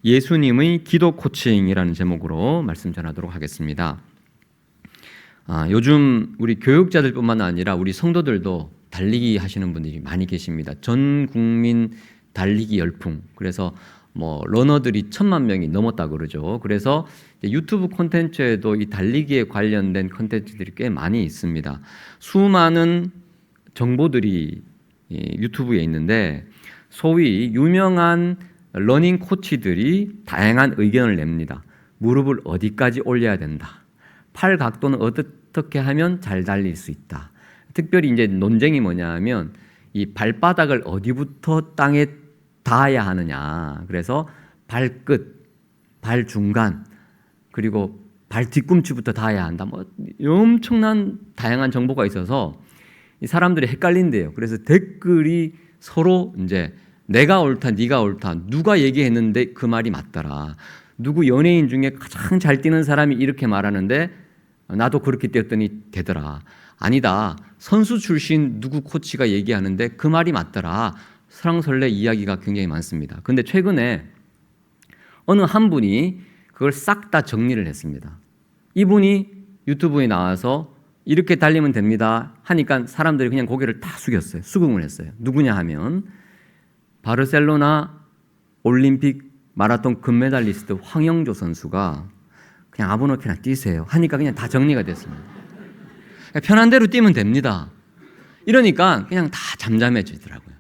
예수님의 기도 코칭이라는 제목으로 말씀 전하도록 하겠습니다. 요즘 우리 교육자들뿐만 아니라 우리 성도들도 달리기 하시는 분들이 많이 계십니다. 전 국민 달리기 열풍. 그래서 러너들이 1,000만 명이 넘었다 그러죠. 그래서 유튜브 콘텐츠에도 이 달리기에 관련된 콘텐츠들이 꽤 많이 있습니다. 수많은 정보들이 유튜브에 있는데 소위 유명한 러닝 코치들이 다양한 의견을 냅니다. 무릎을 어디까지 올려야 된다. 팔 각도는 어떻게 하면 잘 달릴 수 있다. 특별히 이제 논쟁이 뭐냐면 이 발바닥을 어디부터 땅에 닿아야 하느냐. 그래서 발끝, 발 중간, 그리고 발 뒤꿈치부터 닿아야 한다. 엄청난 다양한 정보가 있어서 이 사람들이 헷갈린대요. 그래서 댓글이 서로 이제 내가 옳다, 네가 옳다, 누가 얘기했는데 그 말이 맞더라. 누구 연예인 중에 가장 잘 뛰는 사람이 이렇게 말하는데 나도 그렇게 뛰었더니 되더라. 아니다. 선수 출신 누구 코치가 얘기하는데 그 말이 맞더라. 설왕설래 이야기가 굉장히 많습니다. 그런데 최근에 어느 한 분이 그걸 싹 다 정리를 했습니다. 이분이 유튜브에 나와서 이렇게 달리면 됩니다 하니까 사람들이 그냥 고개를 다 숙였어요. 수긍을 했어요. 누구냐 하면 바르셀로나 올림픽 마라톤 금메달리스트 황영조 선수가 그냥 아무렇게나 뛰세요 하니까 그냥 다 정리가 됐습니다. 편한 대로 뛰면 됩니다. 이러니까 그냥 다 잠잠해지더라고요.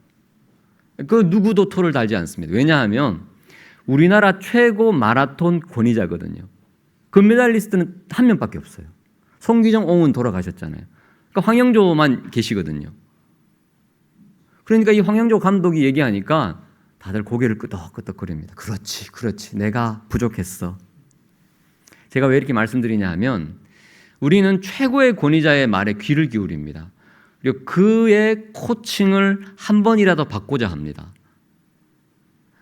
그 누구도 토를 달지 않습니다. 왜냐하면 우리나라 최고 마라톤 권위자거든요. 금메달리스트는 한 명밖에 없어요. 송기정, 오은 돌아가셨잖아요. 그러니까 황영조만 계시거든요. 그러니까 이 황영조 감독이 얘기하니까 다들 고개를 끄덕끄덕거립니다. 그렇지. 내가 부족했어. 제가 왜 이렇게 말씀드리냐 하면 우리는 최고의 권위자의 말에 귀를 기울입니다. 그리고 그의 코칭을 한 번이라도 받고자 합니다.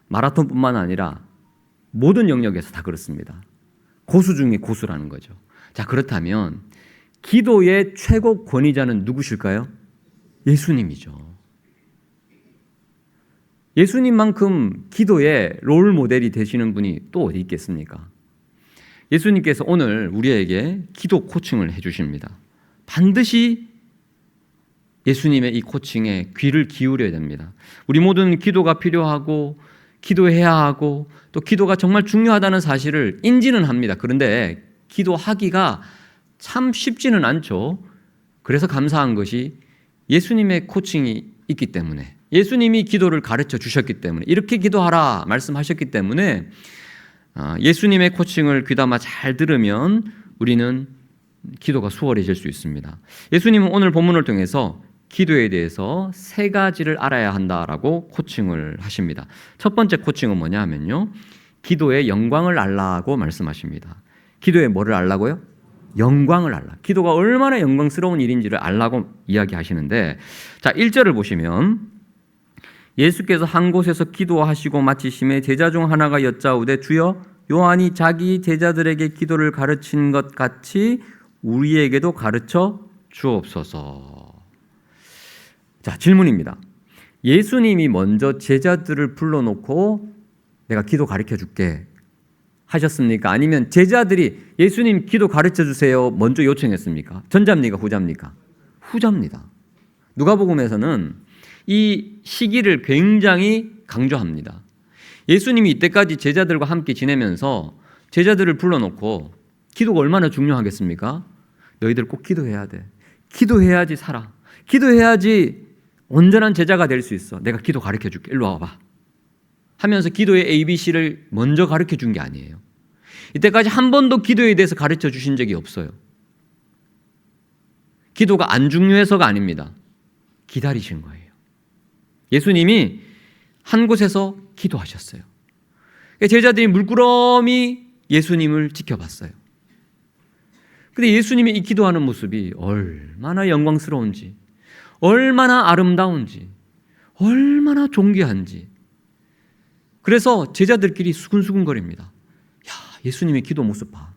마라톤뿐만 아니라 모든 영역에서 다 그렇습니다. 고수 중에 고수라는 거죠. 자, 그렇다면 기도의 최고 권위자는 누구실까요? 예수님이죠. 예수님만큼 기도의 롤 모델이 되시는 분이 또 어디 있겠습니까? 예수님께서 오늘 우리에게 기도 코칭을 해주십니다. 반드시 예수님의 이 코칭에 귀를 기울여야 됩니다. 우리 모두는 기도가 필요하고 기도해야 하고 또 기도가 정말 중요하다는 사실을 인지는 합니다. 그런데 기도하기가 참 쉽지는 않죠. 그래서 감사한 것이 예수님의 코칭이 있기 때문에, 예수님이 기도를 가르쳐 주셨기 때문에, 이렇게 기도하라 말씀하셨기 때문에 예수님의 코칭을 귀담아 잘 들으면 우리는 기도가 수월해질 수 있습니다. 예수님은 오늘 본문을 통해서 기도에 대해서 3가지를 알아야 한다라고 코칭을 하십니다. 첫 번째 코칭은 뭐냐 하면요, 기도의 영광을 알라고 말씀하십니다. 기도의 뭐를 알라고요? 영광을 알라. 기도가 얼마나 영광스러운 일인지를 알라고 이야기하시는데, 자, 1절을 보시면 예수께서 한 곳에서 기도하시고 마치심에 제자 중 하나가 여짜오되 주여, 요한이 자기 제자들에게 기도를 가르친 것 같이 우리에게도 가르쳐 주옵소서. 자, 질문입니다. 예수님이 먼저 제자들을 불러놓고 내가 기도 가르쳐 줄게 하셨습니까? 아니면 제자들이 예수님 기도 가르쳐 주세요 먼저 요청했습니까? 전자입니까? 후자입니까? 후자입니다. 누가복음에서는 이 시기를 굉장히 강조합니다. 예수님이 이때까지 제자들과 함께 지내면서 제자들을 불러놓고 기도가 얼마나 중요하겠습니까? 너희들 꼭 기도해야 돼. 기도해야지 살아. 기도해야지 온전한 제자가 될 수 있어. 내가 기도 가르쳐 줄게. 일로 와봐. 하면서 기도의 ABC를 먼저 가르쳐 준 게 아니에요. 이때까지 한 번도 기도에 대해서 가르쳐 주신 적이 없어요. 기도가 안 중요해서가 아닙니다. 기다리신 거예요. 예수님이 한 곳에서 기도하셨어요. 제자들이 물끄러미 예수님을 지켜봤어요. 근데 예수님이 이 기도하는 모습이 얼마나 영광스러운지, 얼마나 아름다운지, 얼마나 존귀한지. 그래서 제자들끼리 수근수근거립니다. 야, 예수님의 기도 모습 봐.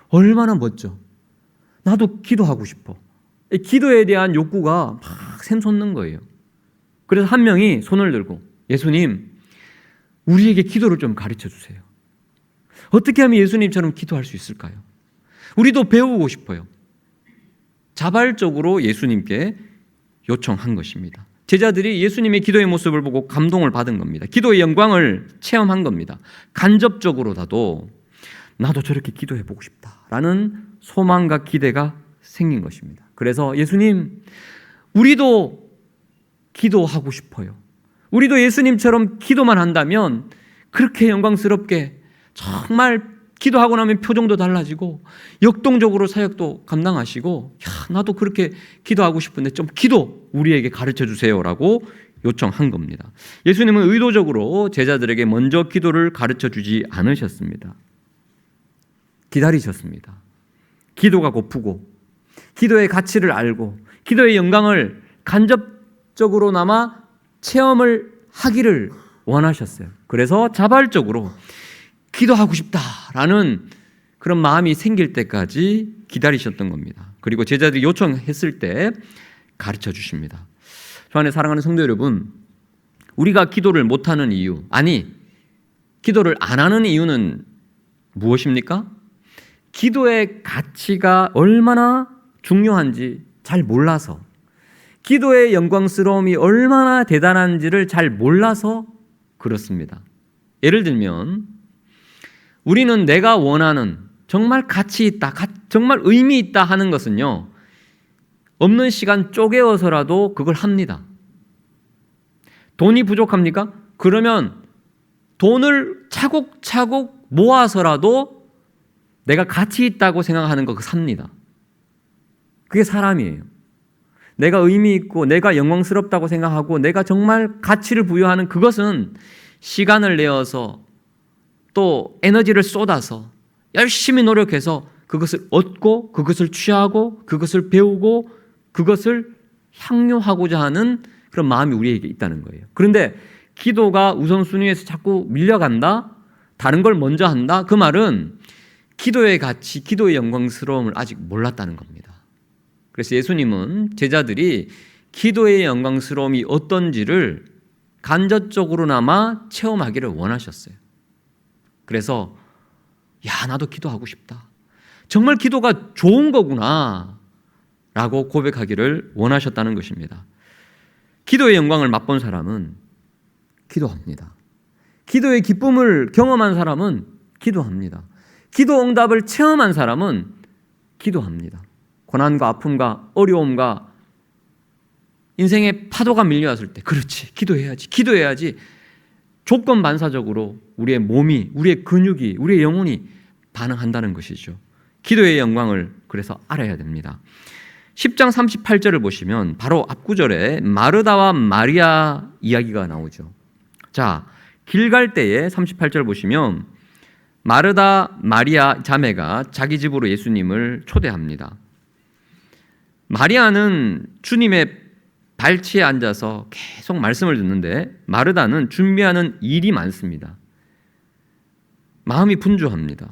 얼마나 멋져. 나도 기도하고 싶어. 기도에 대한 욕구가 막 샘솟는 거예요. 그래서 한 명이 손을 들고 예수님, 우리에게 기도를 좀 가르쳐 주세요. 어떻게 하면 예수님처럼 기도할 수 있을까요? 우리도 배우고 싶어요. 자발적으로 예수님께 요청한 것입니다. 제자들이 예수님의 기도의 모습을 보고 감동을 받은 겁니다. 기도의 영광을 체험한 겁니다. 간접적으로라도 나도 저렇게 기도해 보고 싶다라는 소망과 기대가 생긴 것입니다. 그래서 예수님, 우리도 기도하고 싶어요. 우리도 예수님처럼 기도만 한다면 그렇게 영광스럽게 정말 기도하고 나면 표정도 달라지고 역동적으로 사역도 감당하시고, 나도 그렇게 기도하고 싶은데 좀 기도 우리에게 가르쳐 주세요라고 요청한 겁니다. 예수님은 의도적으로 제자들에게 먼저 기도를 가르쳐 주지 않으셨습니다. 기다리셨습니다. 기도가 고프고 기도의 가치를 알고 기도의 영광을 간접적으로나마 체험을 하기를 원하셨어요. 그래서 자발적으로 기도하고 싶다라는 그런 마음이 생길 때까지 기다리셨던 겁니다. 그리고 제자들이 요청했을 때 가르쳐 주십니다. 저 안에 사랑하는 성도 여러분, 우리가 기도를 못하는 이유, 아니 기도를 안 하는 이유는 무엇입니까? 기도의 가치가 얼마나 중요한지 잘 몰라서, 기도의 영광스러움이 얼마나 대단한지를 잘 몰라서 그렇습니다. 예를 들면 우리는 내가 원하는 정말 가치 있다, 정말 의미 있다 하는 것은요, 없는 시간 쪼개어서라도 그걸 합니다. 돈이 부족합니까? 그러면 돈을 차곡차곡 모아서라도 내가 가치 있다고 생각하는 거 삽니다. 그게 사람이에요. 내가 의미 있고 내가 영광스럽다고 생각하고 내가 정말 가치를 부여하는 그것은 시간을 내어서 또 에너지를 쏟아서 열심히 노력해서 그것을 얻고 그것을 취하고 그것을 배우고 그것을 향유하고자 하는 그런 마음이 우리에게 있다는 거예요. 그런데 기도가 우선순위에서 자꾸 밀려간다, 다른 걸 먼저 한다, 그 말은 기도의 가치, 기도의 영광스러움을 아직 몰랐다는 겁니다. 그래서 예수님은 제자들이 기도의 영광스러움이 어떤지를 간접적으로나마 체험하기를 원하셨어요. 그래서 나도 기도하고 싶다, 정말 기도가 좋은 거구나 라고 고백하기를 원하셨다는 것입니다. 기도의 영광을 맛본 사람은 기도합니다. 기도의 기쁨을 경험한 사람은 기도합니다. 기도 응답을 체험한 사람은 기도합니다. 고난과 아픔과 어려움과 인생의 파도가 밀려왔을 때, 그렇지, 기도해야지 조건 반사적으로 우리의 몸이, 우리의 근육이, 우리의 영혼이 반응한다는 것이죠. 기도의 영광을 그래서 알아야 됩니다. 10장 38절을 보시면 바로 앞구절에 마르다와 마리아 이야기가 나오죠. 자, 길 갈 때에 38절 보시면 마르다, 마리아 자매가 자기 집으로 예수님을 초대합니다. 마리아는 주님의 발치에 앉아서 계속 말씀을 듣는데 마르다는 준비하는 일이 많습니다. 마음이 분주합니다.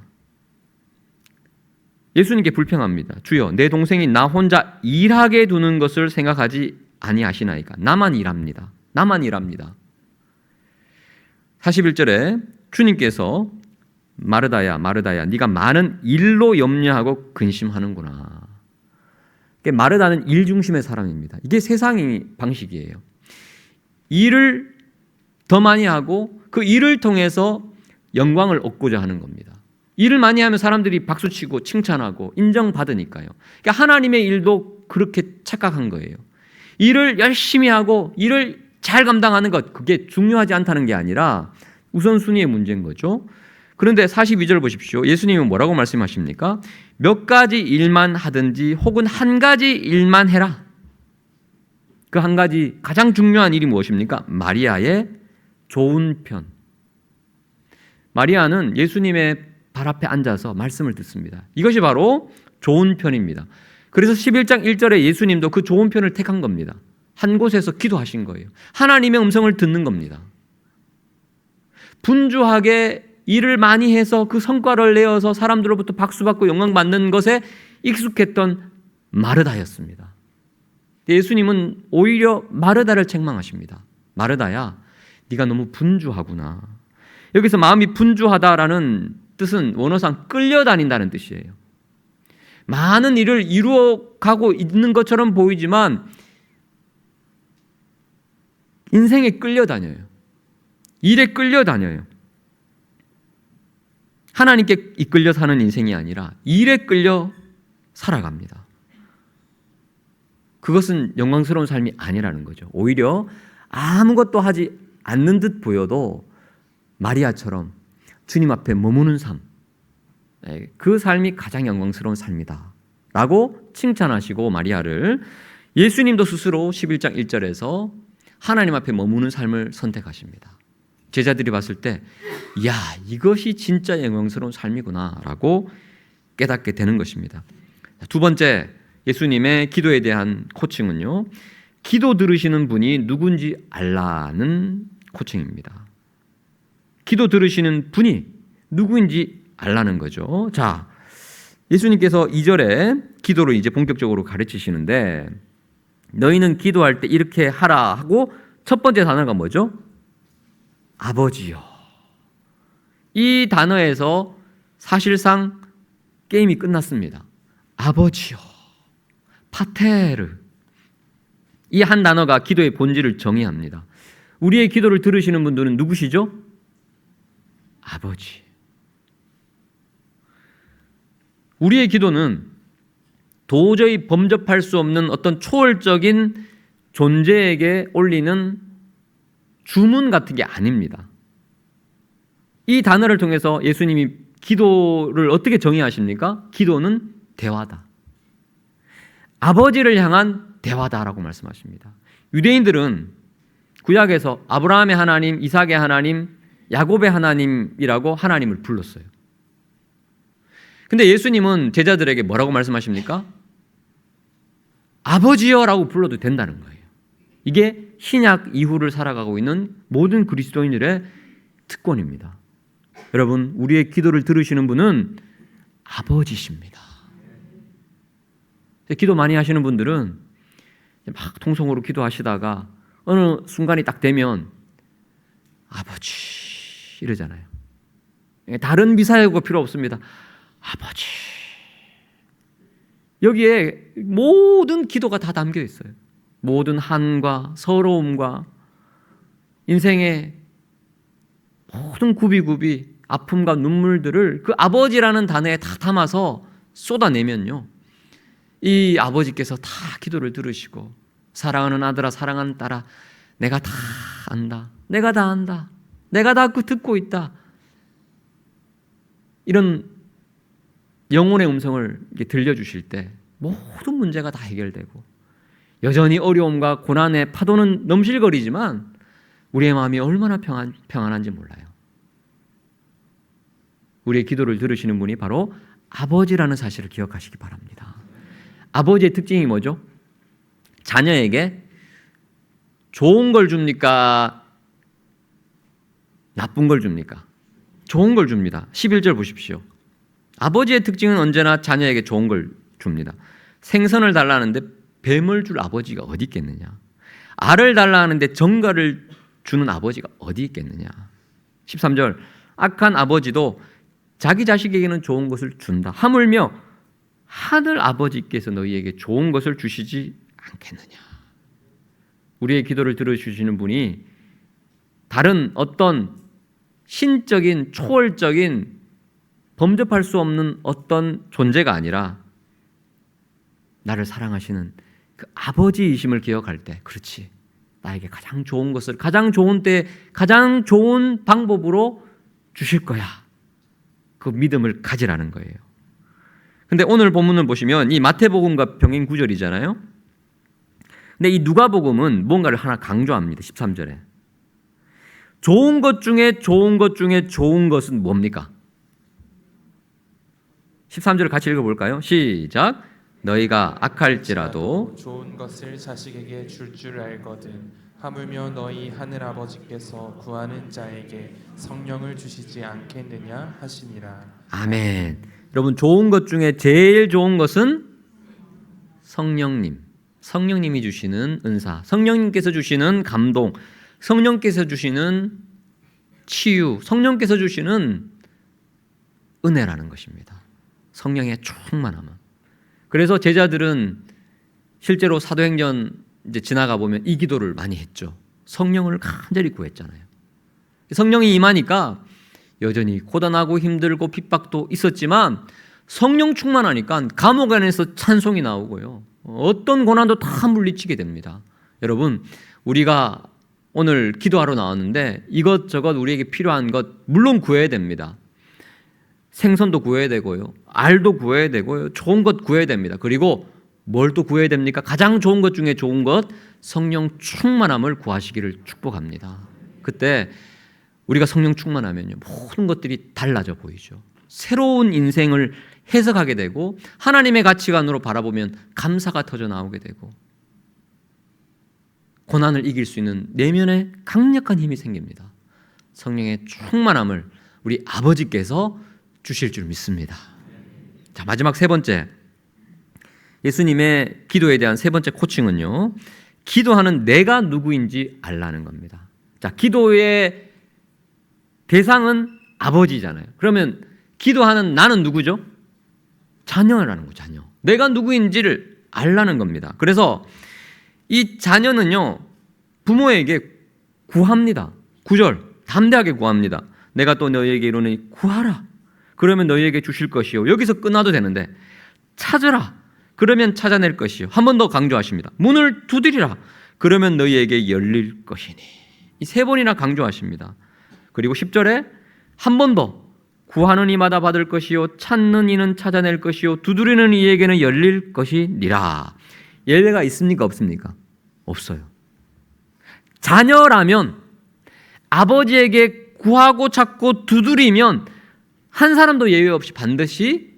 예수님께 불평합니다. 주여, 내 동생이 나 혼자 일하게 두는 것을 생각하지 아니하시나이까. 나만 일합니다. 41절에 주님께서 마르다야, 마르다야, 네가 많은 일로 염려하고 근심하는구나. 마르다는 일 중심의 사람입니다. 이게 세상의 방식이에요. 일을 더 많이 하고 그 일을 통해서 영광을 얻고자 하는 겁니다. 일을 많이 하면 사람들이 박수치고 칭찬하고 인정받으니까요. 그러니까 하나님의 일도 그렇게 착각한 거예요. 일을 열심히 하고 일을 잘 감당하는 것, 그게 중요하지 않다는 게 아니라 우선순위의 문제인 거죠. 그런데 42절 보십시오. 예수님은 뭐라고 말씀하십니까? 몇 가지 일만 하든지 혹은 한 가지 일만 해라. 그 한 가지 가장 중요한 일이 무엇입니까? 마리아의 좋은 편. 마리아는 예수님의 발 앞에 앉아서 말씀을 듣습니다. 이것이 바로 좋은 편입니다. 그래서 11장 1절에 예수님도 그 좋은 편을 택한 겁니다. 한 곳에서 기도하신 거예요. 하나님의 음성을 듣는 겁니다. 분주하게 일을 많이 해서 그 성과를 내어서 사람들로부터 박수받고 영광받는 것에 익숙했던 마르다였습니다. 예수님은 오히려 마르다를 책망하십니다. 마르다야, 네가 너무 분주하구나. 여기서 마음이 분주하다라는 뜻은 원어상 끌려다닌다는 뜻이에요. 많은 일을 이루어가고 있는 것처럼 보이지만 인생에 끌려다녀요. 일에 끌려다녀요. 하나님께 이끌려 사는 인생이 아니라 일에 끌려 살아갑니다. 그것은 영광스러운 삶이 아니라는 거죠. 오히려 아무것도 하지 않는 듯 보여도 마리아처럼 주님 앞에 머무는 삶, 그 삶이 가장 영광스러운 삶이다 라고 칭찬하시고 마리아를, 예수님도 스스로 11장 1절에서 하나님 앞에 머무는 삶을 선택하십니다. 제자들이 봤을 때 야, 이것이 진짜 영광스러운 삶이구나 라고 깨닫게 되는 것입니다. 두 번째, 예수님의 기도에 대한 코칭은요, 기도 들으시는 분이 누군지 알라는 코칭입니다. 기도 들으시는 분이 누구인지 알라는 거죠. 자, 예수님께서 2절에 기도를 이제 본격적으로 가르치시는데, 너희는 기도할 때 이렇게 하라 하고 첫 번째 단어가 뭐죠? 아버지요. 이 단어에서 사실상 게임이 끝났습니다. 아버지요. 파테르. 이 한 단어가 기도의 본질을 정의합니다. 우리의 기도를 들으시는 분들은 누구시죠? 아버지. 우리의 기도는 도저히 범접할 수 없는 어떤 초월적인 존재에게 올리는 주문 같은 게 아닙니다. 이 단어를 통해서 예수님이 기도를 어떻게 정의하십니까? 기도는 대화다. 아버지를 향한 대화다라고 말씀하십니다. 유대인들은 구약에서 아브라함의 하나님, 이삭의 하나님, 야곱의 하나님이라고 하나님을 불렀어요. 근데 예수님은 제자들에게 뭐라고 말씀하십니까? 아버지여라고 불러도 된다는 거예요. 이게 신약 이후를 살아가고 있는 모든 그리스도인들의 특권입니다. 여러분, 우리의 기도를 들으시는 분은 아버지십니다. 기도 많이 하시는 분들은 막 통성으로 기도하시다가 어느 순간이 딱 되면 아버지 이러잖아요. 다른 미사여가 필요 없습니다. 아버지. 여기에 모든 기도가 다 담겨 있어요. 모든 한과 서러움과 인생의 모든 굽이굽이 아픔과 눈물들을 그 아버지라는 단어에 다 담아서 쏟아내면요, 이 아버지께서 다 기도를 들으시고 사랑하는 아들아, 사랑하는 딸아, 내가 다 안다. 내가 다 안다. 내가 다 듣고 있다. 이런 영혼의 음성을 들려주실 때 모든 문제가 다 해결되고, 여전히 어려움과 고난의 파도는 넘실거리지만 우리의 마음이 얼마나 평안한지 몰라요. 우리의 기도를 들으시는 분이 바로 아버지라는 사실을 기억하시기 바랍니다. 아버지의 특징이 뭐죠? 자녀에게 좋은 걸 줍니까? 나쁜 걸 줍니까? 좋은 걸 줍니다. 11절 보십시오. 아버지의 특징은 언제나 자녀에게 좋은 걸 줍니다. 생선을 달라 하는데 뱀을 줄 아버지가 어디 있겠느냐? 알을 달라 하는데 정갈을 주는 아버지가 어디 있겠느냐? 13절, 악한 아버지도 자기 자식에게는 좋은 것을 준다. 하물며 하늘 아버지께서 너희에게 좋은 것을 주시지 않겠느냐? 우리의 기도를 들어주시는 분이 다른 어떤 신적인 초월적인 범접할 수 없는 어떤 존재가 아니라 나를 사랑하시는 그 아버지이심을 기억할 때, 그렇지, 나에게 가장 좋은 것을 가장 좋은 때에 가장 좋은 방법으로 주실 거야. 그 믿음을 가지라는 거예요. 근데 오늘 본문을 보시면 이 마태복음과 병행 구절이잖아요. 근데 이 누가복음은 뭔가를 하나 강조합니다. 13절에. 좋은 것 중에 좋은 것 중에 좋은 것은 뭡니까? 13절을 같이 읽어볼까요? 시작. 너희가 악할지라도 좋은 것을 자식에게 줄 줄 알거든 하물며 너희 하늘 아버지께서 구하는 자에게 성령을 주시지 않겠느냐 하시니라. 아멘. 여러분, 좋은 것 중에 제일 좋은 것은 성령님이 주시는 은사, 성령님께서 주시는 감동, 성령께서 주시는 치유, 성령께서 주시는 은혜라는 것입니다. 성령의 충만함은. 그래서 제자들은 실제로 사도행전 이제 지나가 보면 이 기도를 많이 했죠. 성령을 간절히 구했잖아요. 성령이 임하니까 여전히 고단하고 힘들고 핍박도 있었지만 성령 충만하니까 감옥 안에서 찬송이 나오고요. 어떤 고난도 다 물리치게 됩니다. 여러분, 우리가 오늘 기도하러 나왔는데 이것저것 우리에게 필요한 것 물론 구해야 됩니다. 생선도 구해야 되고요. 알도 구해야 되고요. 좋은 것 구해야 됩니다. 그리고 뭘 또 구해야 됩니까? 가장 좋은 것 중에 좋은 것, 성령 충만함을 구하시기를 축복합니다. 그때 우리가 성령 충만하면요, 모든 것들이 달라져 보이죠. 새로운 인생을 해석하게 되고 하나님의 가치관으로 바라보면 감사가 터져 나오게 되고 고난을 이길 수 있는 내면에 강력한 힘이 생깁니다. 성령의 충만함을 우리 아버지께서 주실 줄 믿습니다. 자, 마지막 세 번째, 예수님의 기도에 대한 세 번째 코칭은요, 기도하는 내가 누구인지 알라는 겁니다. 자, 기도의 대상은 아버지잖아요. 그러면 기도하는 나는 누구죠? 자녀라는 거죠. 자녀. 내가 누구인지를 알라는 겁니다. 그래서 이 자녀는요, 부모에게 구합니다. 9절, 담대하게 구합니다. 내가 또 너희에게 이르노니 구하라. 그러면 너희에게 주실 것이요. 여기서 끝나도 되는데 찾으라. 그러면 찾아낼 것이요. 한 번 더 강조하십니다. 문을 두드리라. 그러면 너희에게 열릴 것이니. 이 세 번이나 강조하십니다. 그리고 10절에 한 번 더 구하는 이마다 받을 것이요 찾는 이는 찾아낼 것이요 두드리는 이에게는 열릴 것이니라. 예외가 있습니까? 없습니까? 없어요. 자녀라면 아버지에게 구하고 찾고 두드리면 한 사람도 예외 없이 반드시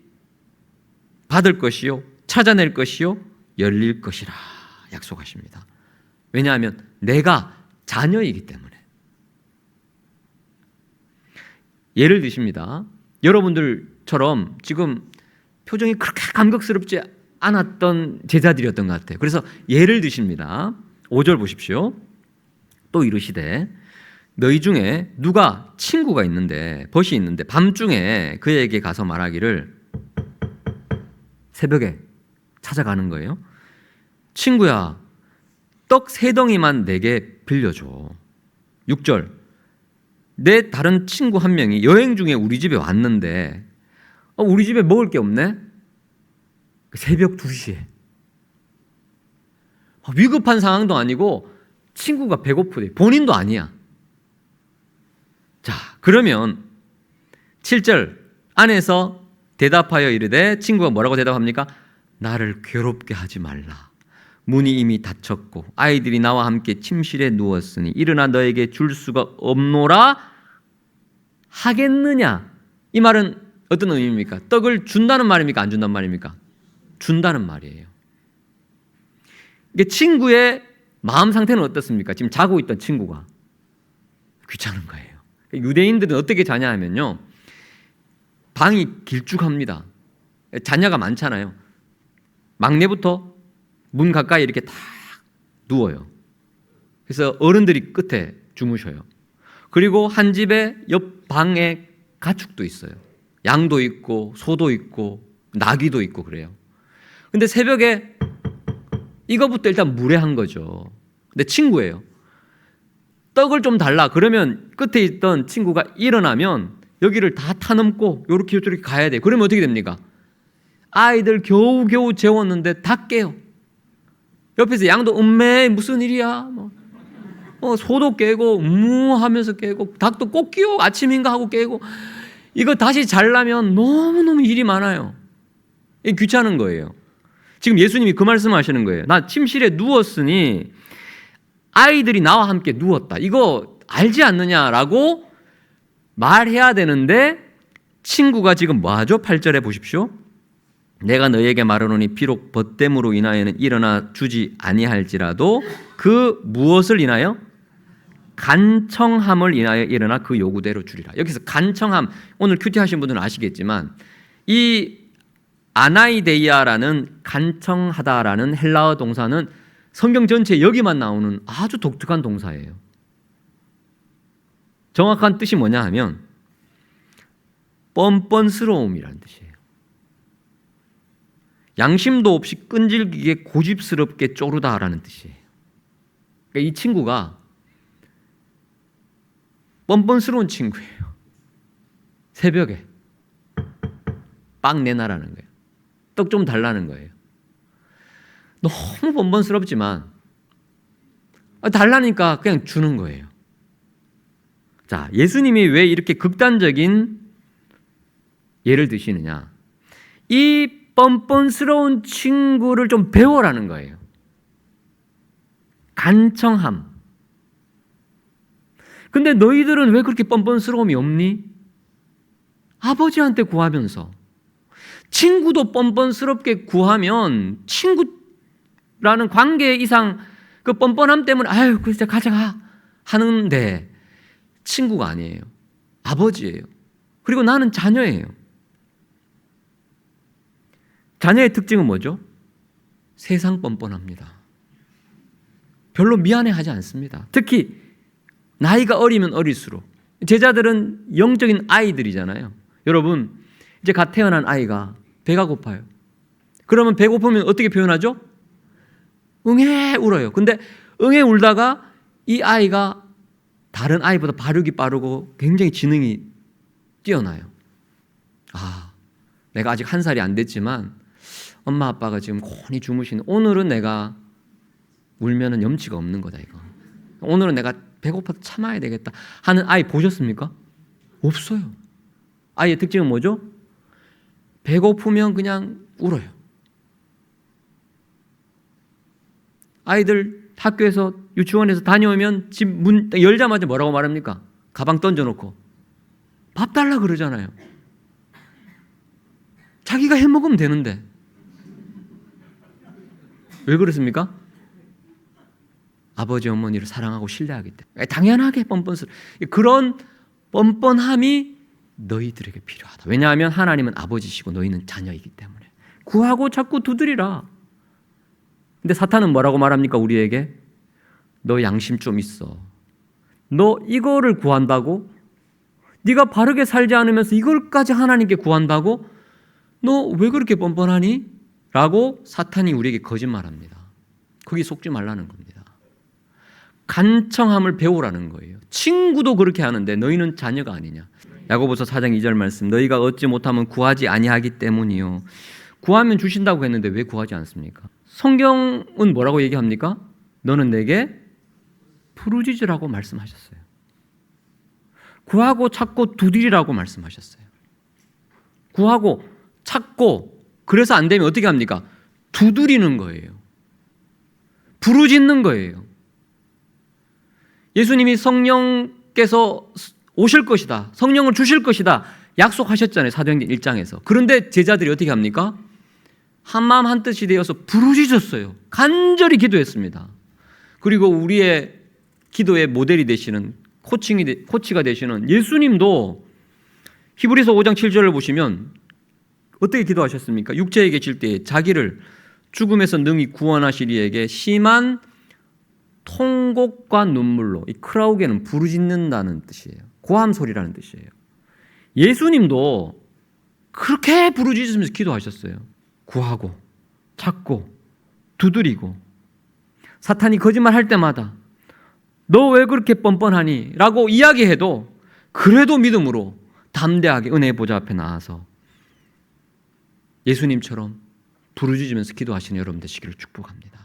받을 것이요 찾아낼 것이요 열릴 것이라 약속하십니다. 왜냐하면 내가 자녀이기 때문에. 예를 드십니다. 여러분들처럼 지금 표정이 그렇게 감격스럽지 않았던 제자들이었던 것 같아요. 그래서 예를 드십니다. 5절 보십시오. 또 이르시되 너희 중에 누가 친구가 있는데 벗이 있는데 밤중에 그에게 가서 말하기를, 새벽에 찾아가는 거예요. 친구야, 떡 3덩이만 내게 빌려줘. 6절, 내 다른 친구 한 명이 여행 중에 우리 집에 왔는데 우리 집에 먹을 게 없네. 새벽 2시에 위급한 상황도 아니고 친구가 배고프대. 본인도 아니야. 자, 그러면 7절 안에서 대답하여 이르되, 친구가 뭐라고 대답합니까? 나를 괴롭게 하지 말라. 문이 이미 닫혔고 아이들이 나와 함께 침실에 누웠으니 일어나 너에게 줄 수가 없노라 하겠느냐? 이 말은 어떤 의미입니까? 떡을 준다는 말입니까? 안 준다는 말입니까? 준다는 말이에요. 이게 친구의 마음 상태는 어떻습니까? 지금 자고 있던 친구가 귀찮은 거예요. 유대인들은 어떻게 자냐 하면요, 방이 길쭉합니다. 자녀가 많잖아요. 막내부터 문 가까이 이렇게 딱 누워요. 그래서 어른들이 끝에 주무셔요. 그리고 한 집에 옆 방에 가축도 있어요. 양도 있고 소도 있고 나귀도 있고 그래요. 근데 새벽에 이거부터 일단 무례한 거죠. 근데 친구예요. 떡을 좀 달라. 그러면 끝에 있던 친구가 일어나면 여기를 다 타넘고 요렇게 요렇게 가야 돼. 그러면 어떻게 됩니까? 아이들 겨우겨우 재웠는데 다 깨요. 옆에서 양도 음메 무슨 일이야? 소도 깨고 하면서 깨고 닭도 꼭 끼워 아침인가 하고 깨고, 이거 다시 잘라면 너무너무 일이 많아요. 이게 귀찮은 거예요. 지금 예수님이 그 말씀하시는 거예요. 나 침실에 누웠으니 아이들이 나와 함께 누웠다. 이거 알지 않느냐라고 말해야 되는데 친구가 지금 뭐하죠? 8절에 보십시오. 내가 너희에게 말하노니 비록 벗됨으로 인하여는 일어나 주지 아니할지라도 그 무엇을 인하여? 간청함을 인하여 일어나 그 요구대로 주리라. 여기서 간청함, 오늘 큐티 하신 분들은 아시겠지만 이 아나이데이아라는 간청하다라는 헬라어 동사는 성경 전체에 여기만 나오는 아주 독특한 동사예요. 정확한 뜻이 뭐냐 하면 뻔뻔스러움이라는 뜻이에요. 양심도 없이 끈질기게 고집스럽게 쪼르다라는 뜻이에요. 그러니까 이 친구가 뻔뻔스러운 친구예요. 새벽에 빵 내놔라는 거예요. 떡 좀 달라는 거예요. 너무 뻔뻔스럽지만 달라니까 그냥 주는 거예요. 자, 예수님이 왜 이렇게 극단적인 예를 드시느냐? 이 뻔뻔스러운 친구를 좀 배워라는 거예요. 간청함. 근데 너희들은 왜 그렇게 뻔뻔스러움이 없니? 아버지한테 구하면서. 친구도 뻔뻔스럽게 구하면 친구라는 관계 이상 그 뻔뻔함 때문에 아유 글쎄 가져가 하는데 친구가 아니에요. 아버지예요. 그리고 나는 자녀예요. 자녀의 특징은 뭐죠? 세상 뻔뻔합니다. 별로 미안해하지 않습니다. 특히 나이가 어리면 어릴수록. 제자들은 영적인 아이들이잖아요. 여러분, 이제 갓 태어난 아이가 배가 고파요. 그러면 배고프면 어떻게 표현하죠? 응애 울어요. 근데 응애 울다가 이 아이가 다른 아이보다 발육이 빠르고 굉장히 지능이 뛰어나요. 아, 내가 아직 1살이 안 됐지만 엄마 아빠가 지금 곤히 주무시는 오늘은 내가 울면은 염치가 없는 거다 이거. 오늘은 내가 배고파서 참아야 되겠다 하는 아이 보셨습니까? 없어요. 아이의 특징은 뭐죠? 배고프면 그냥 울어요. 아이들 학교에서 유치원에서 다녀오면 집 문 열자마자 뭐라고 말합니까? 가방 던져놓고 밥 달라 그러잖아요. 자기가 해먹으면 되는데 왜 그렇습니까? 아버지 어머니를 사랑하고 신뢰하기 때문에. 당연하게 뻔뻔스러워. 그런 뻔뻔함이 너희들에게 필요하다. 왜냐하면 하나님은 아버지시고 너희는 자녀이기 때문에. 구하고 자꾸 두드리라. 근데 사탄은 뭐라고 말합니까? 우리에게 너 양심 좀 있어. 너 이거를 구한다고? 네가 바르게 살지 않으면서 이걸까지 하나님께 구한다고? 너 왜 그렇게 뻔뻔하니? 라고 사탄이 우리에게 거짓말합니다. 거기 속지 말라는 겁니다. 간청함을 배우라는 거예요. 친구도 그렇게 하는데 너희는 자녀가 아니냐. 야고보서 4장 2절 말씀. 너희가 얻지 못하면 구하지 아니하기 때문이요. 구하면 주신다고 했는데 왜 구하지 않습니까? 성경은 뭐라고 얘기합니까? 너는 내게 부르짖으라고 말씀하셨어요. 구하고 찾고 두드리라고 말씀하셨어요. 구하고 찾고 그래서 안 되면 어떻게 합니까? 두드리는 거예요. 부르짖는 거예요. 예수님이 성령께서 오실 것이다. 성령을 주실 것이다. 약속하셨잖아요. 사도행전 1장에서. 그런데 제자들이 어떻게 합니까? 한마음 한뜻이 되어서 부르짖었어요. 간절히 기도했습니다. 그리고 우리의 기도의 모델이 되시는 코치가 되시는 예수님도 히브리서 5장 7절을 보시면 어떻게 기도하셨습니까? 육체에 계실 때 자기를 죽음에서 능히 구원하실 이에게 심한 통곡과 눈물로, 이 크라우게는 부르짖는다는 뜻이에요. 고함 소리라는 뜻이에요. 예수님도 그렇게 부르짖으면서 기도하셨어요. 구하고 찾고 두드리고 사탄이 거짓말할 때마다 너 왜 그렇게 뻔뻔하니? 라고 이야기해도 그래도 믿음으로 담대하게 은혜의 보좌 앞에 나와서 예수님처럼 부르짖으면서 기도하시는 여러분 되시기를 축복합니다.